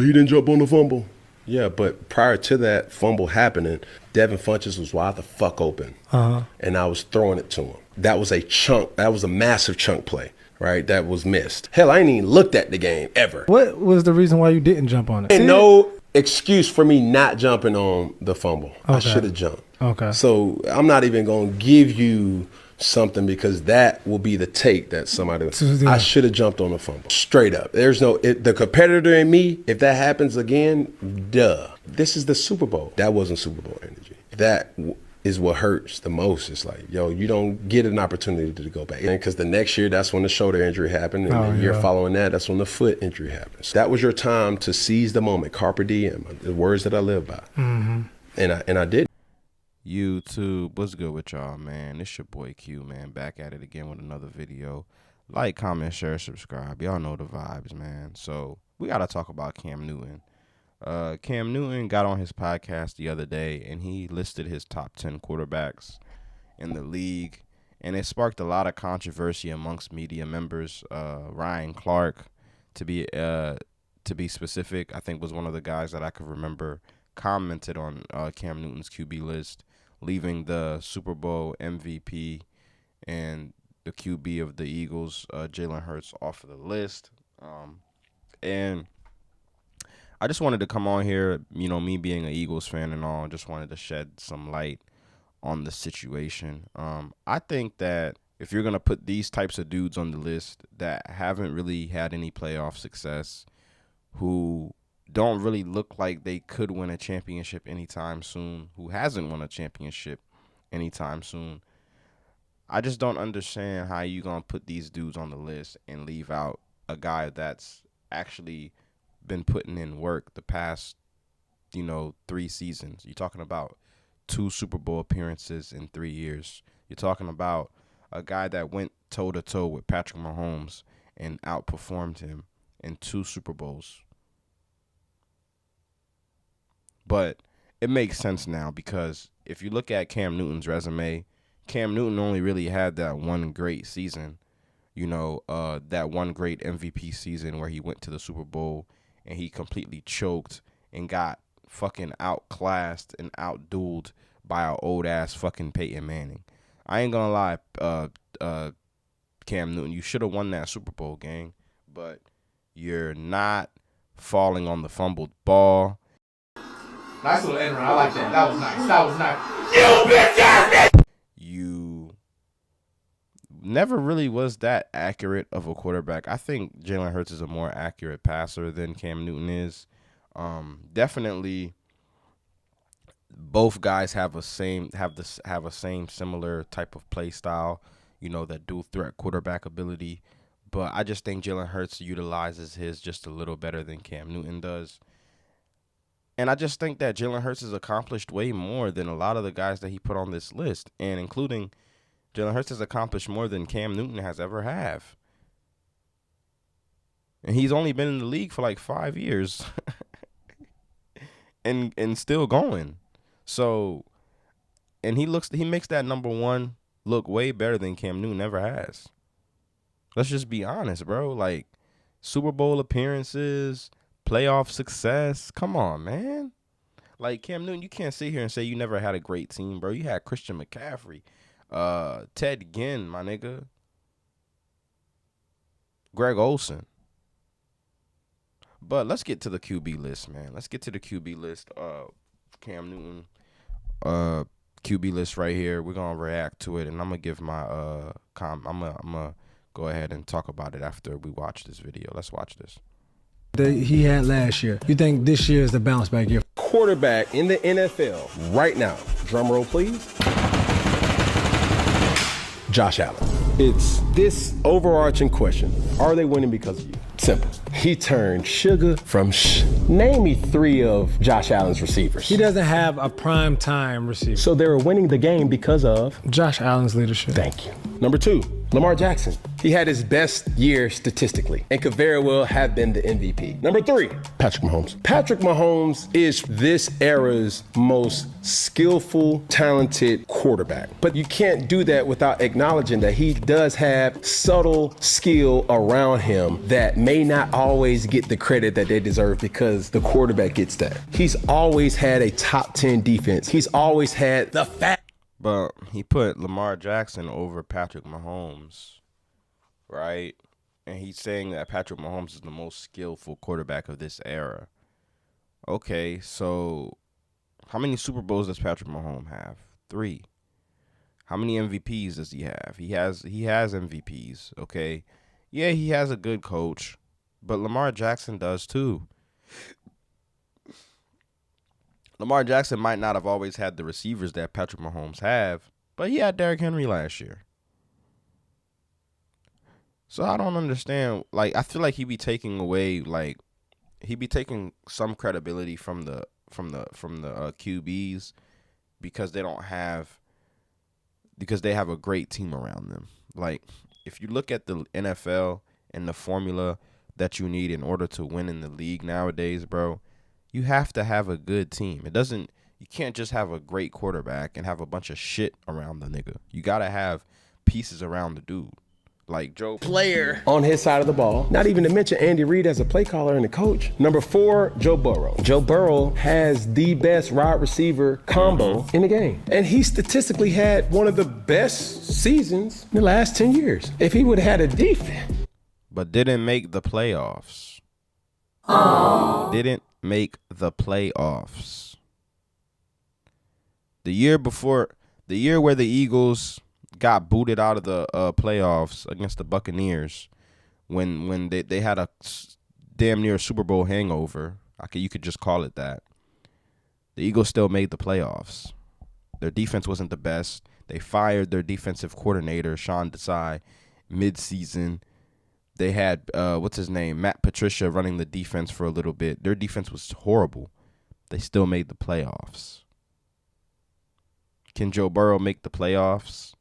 he didn't jump on the fumble. Yeah, but prior to that fumble happening, Devin Funchess was wide the fuck open. And I was throwing it to him. That was a chunk. That was a massive chunk play, right? That was missed. Hell, I ain't even looked at the game ever. What was the reason why you didn't jump on it? And no excuse for me not jumping on the fumble. Okay. I should have jumped. Okay. So I'm not even going to give you something because that will be the take that somebody I should have jumped on the fumble. Straight up. There's no the competitor in me, if that happens again, duh. This is the Super Bowl. That wasn't Super Bowl energy. That is what hurts the most. It's like, yo, you don't get an opportunity to go back. Because the next year, that's when the shoulder injury happened. And the year following that, that's when the foot injury happened. So that was your time to seize the moment. Carpe diem, the words that I live by. And I did. YouTube, what's good with y'all, man? It's your boy Q, man, back at it again with another video. Like, comment, share, subscribe. Y'all know the vibes, man. So we got to talk about Cam Newton. Cam Newton got on his podcast the other day, and he listed his top 10 quarterbacks in the league, and it sparked a lot of controversy amongst media members. Ryan Clark, to be specific, I think was one of the guys that I could remember commented on Cam Newton's QB list, leaving the Super Bowl MVP and the QB of the Eagles, Jalen Hurts, off of the list. And I just wanted to come on here, you know, me being an Eagles fan and all, just wanted to shed some light on the situation. I think that if you're going to put these types of dudes on the list that haven't really had any playoff success, who don't really look like they could win a championship anytime soon, who hasn't won a championship anytime soon, I just don't understand how you going to put these dudes on the list and leave out a guy that's actually been putting in work the past, 3 seasons. You're talking about 2 Super Bowl appearances in 3 years. You're talking about a guy that went toe-to-toe with Patrick Mahomes and outperformed him in 2 Super Bowls. But it makes sense now because if you look at Cam Newton's resume, Cam Newton only really had that one great season, that one great MVP season where he went to the Super Bowl and he completely choked and got fucking outclassed and outdueled by our old-ass fucking Peyton Manning. I ain't gonna lie, Cam Newton, you should have won that Super Bowl, gang, but you're not falling on the fumbled ball. Nice little end run. I like that. That was nice. That was nice. You bitch ass bitch! You never really was that accurate of a quarterback. I think Jalen Hurts is a more accurate passer than Cam Newton is. Definitely, both guys have a same similar type of play style. That dual threat quarterback ability. But I just think Jalen Hurts utilizes his just a little better than Cam Newton does. And I just think that Jalen Hurts has accomplished way more than a lot of the guys that he put on this list, and including Jalen Hurts has accomplished more than Cam Newton has ever have. And he's only been in the league for like 5 years and still going. So, and he makes that number one look way better than Cam Newton ever has. Let's just be honest, bro. Like, Super Bowl appearances, playoff success. Come on, man. Like, Cam Newton, you can't sit here and say you never had a great team, bro. You had Christian McCaffrey, Ted Ginn, my nigga, Greg Olsen. But let's get to the QB list, man. Let's get to the QB list. Cam Newton, QB list right here. We're gonna react to it, and I'm gonna give my I'm gonna go ahead and talk about it after we watch this video. Let's watch this. That he had last year. You think this year is the bounce back year? Quarterback in the NFL right now. Drum roll, please. Josh Allen. It's this overarching question. Are they winning because of you? Simple. He turned sugar from Name me 3 of Josh Allen's receivers. He doesn't have a prime time receiver. So they were winning the game because of Josh Allen's leadership. Thank you. Number 2. Lamar Jackson. He had his best year statistically and could very well have been the MVP. Number 3, Patrick Mahomes. Patrick Mahomes is this era's most skillful, talented quarterback. But you can't do that without acknowledging that he does have subtle skill around him that may not always get the credit that they deserve because the quarterback gets that. He's always had a top 10 defense. He's always had the But he put Lamar Jackson over Patrick Mahomes, right? And he's saying that Patrick Mahomes is the most skillful quarterback of this era. Okay, so how many Super Bowls does Patrick Mahomes have? 3. How many MVPs does he have? He has MVPs, okay? Yeah, he has a good coach, but Lamar Jackson does too. Lamar Jackson might not have always had the receivers that Patrick Mahomes have, but he had Derrick Henry last year. So I don't understand. Like, I feel like he be taking away, like, he be taking some credibility from the QBs because they have a great team around them. Like, if you look at the NFL and the formula that you need in order to win in the league nowadays, bro, you have to have a good team. You can't just have a great quarterback and have a bunch of shit around the nigga. You gotta have pieces around the dude. Like Joe player on his side of the ball. Not even to mention Andy Reid as a play caller and a coach. Number 4, Joe Burrow. Joe Burrow has the best wide receiver combo in the game. And he statistically had one of the best seasons in the last 10 years. If he would have had a defense. but didn't make the playoffs. Didn't make the playoffs. The year where the Eagles got booted out of the playoffs against the Buccaneers, when they had a damn near Super Bowl hangover, you could just call it that. The Eagles still made the playoffs. Their defense wasn't the best. They fired their defensive coordinator, Sean Desai, mid-season. They had, Matt Patricia running the defense for a little bit. Their defense was horrible. They still made the playoffs. Can Joe Burrow make the playoffs?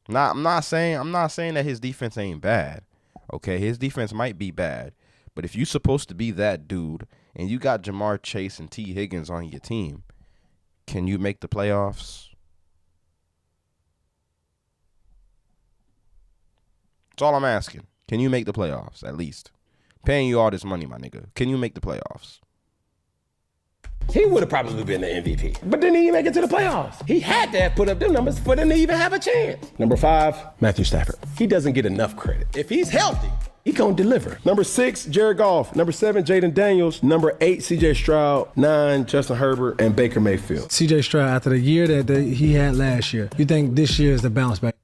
I'm not saying that his defense ain't bad. Okay, his defense might be bad. But if you're supposed to be that dude and you got Jamar Chase and T. Higgins on your team, can you make the playoffs? That's all I'm asking. Can you make the playoffs, at least? Paying you all this money, my nigga. Can you make the playoffs? He would have probably been the MVP. But didn't he make it to the playoffs? He had to have put up them numbers for them to even have a chance. Number 5, Matthew Stafford. He doesn't get enough credit. If he's healthy, he gonna deliver. Number 6, Jared Goff. Number 7, Jaden Daniels. Number 8, C.J. Stroud. 9, Justin Herbert and Baker Mayfield. C.J. Stroud, after the year that he had last year, you think this year is the bounce back?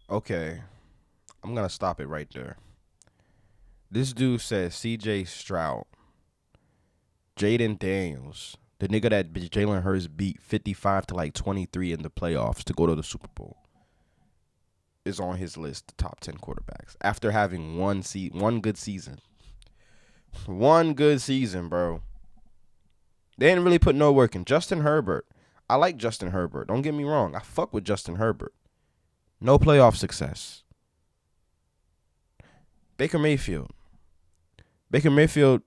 Okay, I'm going to stop it right there. This dude says C.J. Stroud, Jaden Daniels, the nigga that Jalen Hurts beat 55 to like 23 in the playoffs to go to the Super Bowl, is on his list, the top 10 quarterbacks, after having one good season. One good season, bro. They didn't really put no work in. Justin Herbert. I like Justin Herbert. Don't get me wrong. I fuck with Justin Herbert. No playoff success. Baker Mayfield. Baker Mayfield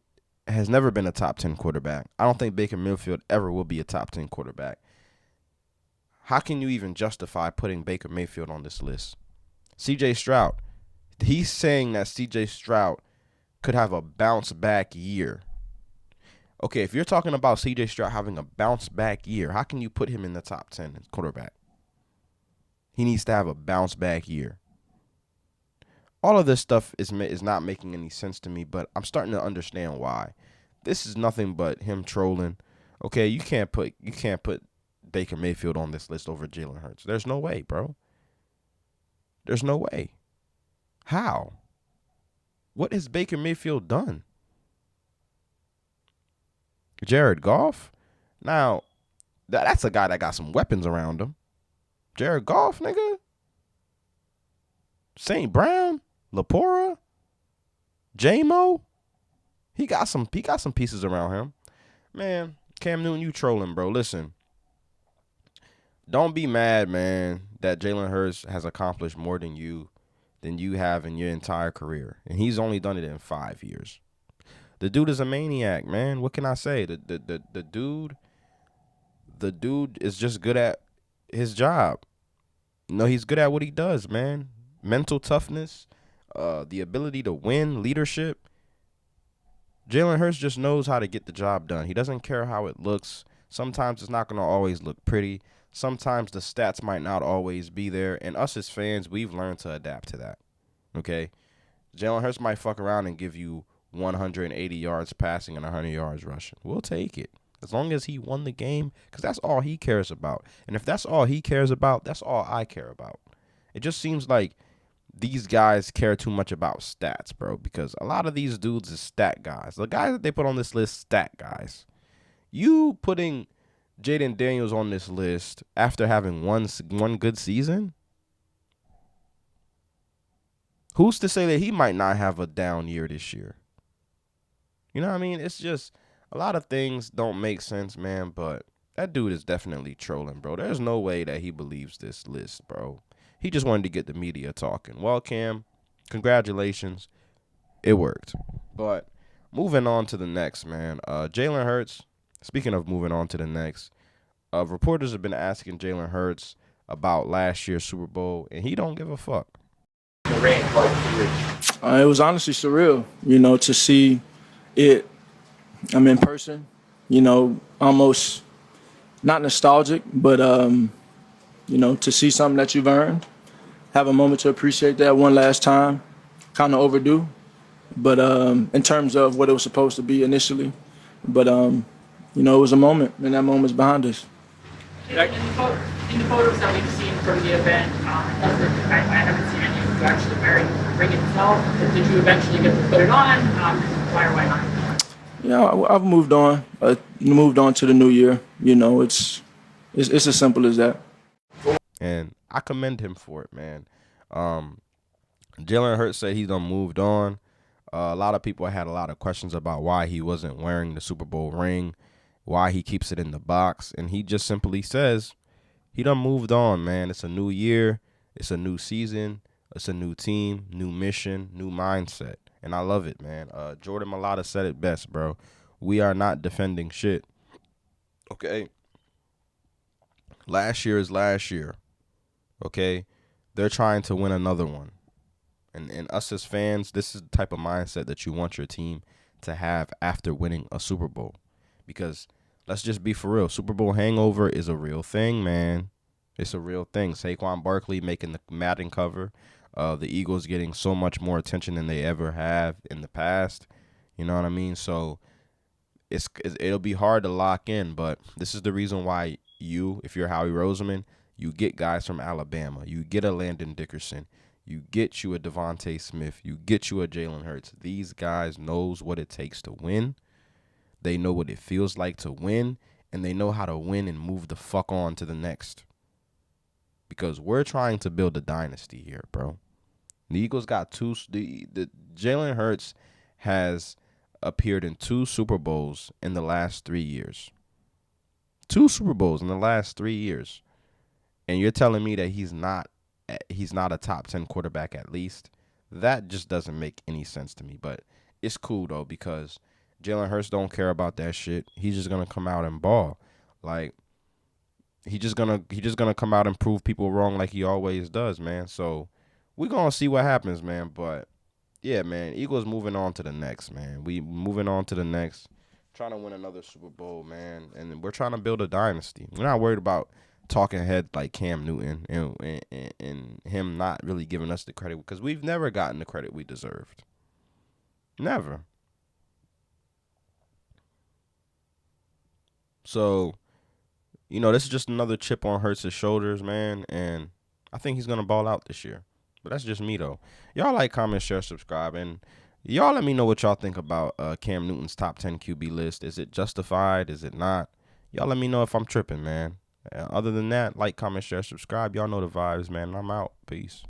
has never been a top 10 quarterback. I don't think Baker Mayfield ever will be a top 10 quarterback. How can you even justify putting Baker Mayfield on this list? C.J. Stroud. He's saying that C.J. Stroud could have a bounce back year. Okay, if you're talking about C.J. Stroud having a bounce back year, how can you put him in the top 10 as quarterback? He needs to have a bounce back year. All of this stuff is not making any sense to me, but I'm starting to understand why. This is nothing but him trolling. Okay, you can't put Baker Mayfield on this list over Jalen Hurts. There's no way, bro. There's no way. How? What has Baker Mayfield done? Jared Goff? Now, that's a guy that got some weapons around him. Jared Goff, nigga? St. Brown? Lapora? J-Mo? He got some pieces around him. Man, Cam Newton, you trolling, bro. Listen. don't be mad, man, that Jalen Hurts has accomplished more than you have in your entire career, and he's only done it in 5 years. The dude is a maniac, man. What can I say? The dude is just good at his job. No, he's good at what he does, man. Mental toughness, the ability to win, leadership. Jalen Hurts just knows how to get the job done. He doesn't care how it looks. Sometimes it's not going to always look pretty. Sometimes the stats might not always be there. And us as fans, we've learned to adapt to that. Okay? Jalen Hurts might fuck around and give you 180 yards passing and 100 yards rushing. We'll take it. As long as he won the game, because that's all he cares about. And if that's all he cares about, that's all I care about. It just seems like these guys care too much about stats, bro, because a lot of these dudes is stat guys. The guys that they put on this list, stat guys. You putting Jaden Daniels on this list after having one good season? Who's to say that he might not have a down year this year? You know what I mean? It's just a lot of things don't make sense, man, but that dude is definitely trolling, bro. There's no way that he believes this list, bro. He just wanted to get the media talking. Well, Cam, congratulations. It worked. But moving on to the next, man. Jalen Hurts, speaking of moving on to the next, reporters have been asking Jalen Hurts about last year's Super Bowl, and he don't give a fuck. It was honestly surreal, to see it. I'm in person, almost not nostalgic, but, to see something that you've earned, have a moment to appreciate that one last time, kind of overdue. But in terms of what it was supposed to be initially, but, it was a moment, and that moment's behind us. In the photos that we've seen from the event, I haven't seen any of you actually wearing the ring itself. Did you eventually get to put it on? Why or why not? Yeah, I've moved on. Moved on to the new year. It's as simple as that. And I commend him for it, man. Jalen Hurts said he done moved on. A lot of people had a lot of questions about why he wasn't wearing the Super Bowl ring, why he keeps it in the box, and he just simply says he done moved on, man. It's a new year. It's a new season. It's a new team, new mission, new mindset. And I love it, man. Jordan Mailata said it best, bro. We are not defending shit. Okay? Last year is last year. Okay? They're trying to win another one. And us as fans, this is the type of mindset that you want your team to have after winning a Super Bowl. Because let's just be for real. Super Bowl hangover is a real thing, man. It's a real thing. Saquon Barkley making the Madden cover. The Eagles getting so much more attention than they ever have in the past. You know what I mean? So it'll be hard to lock in, but this is the reason why if you're Howie Roseman, you get guys from Alabama. You get a Landon Dickerson. You get you a Devontae Smith. You get you a Jalen Hurts. These guys knows what it takes to win. They know what it feels like to win, and they know how to win and move the fuck on to the next. Because we're trying to build a dynasty here, bro. The Eagles got the Jalen Hurts has appeared in 2 Super Bowls in the last 3 years. 2 Super Bowls in the last 3 years. And you're telling me that he's not a top 10 quarterback at least? That just doesn't make any sense to me. But it's cool though, because Jalen Hurts don't care about that shit. He's just gonna come out and ball. Like he just gonna come out and prove people wrong like he always does, man. So we're gonna see what happens, man. But yeah, man, Eagles moving on to the next, man. We moving on to the next, trying to win another Super Bowl, man. And we're trying to build a dynasty. We're not worried about talking head like Cam Newton and him not really giving us the credit, because we've never gotten the credit we deserved. Never. So, this is just another chip on Hurts' shoulders, man, and I think he's going to ball out this year. But that's just me, though. Y'all like, comment, share, subscribe, and y'all let me know what y'all think about Cam Newton's top 10 QB list. Is it justified? Is it not? Y'all let me know if I'm tripping, man. Other than that, like, comment, share, subscribe. Y'all know the vibes, man. I'm out. Peace.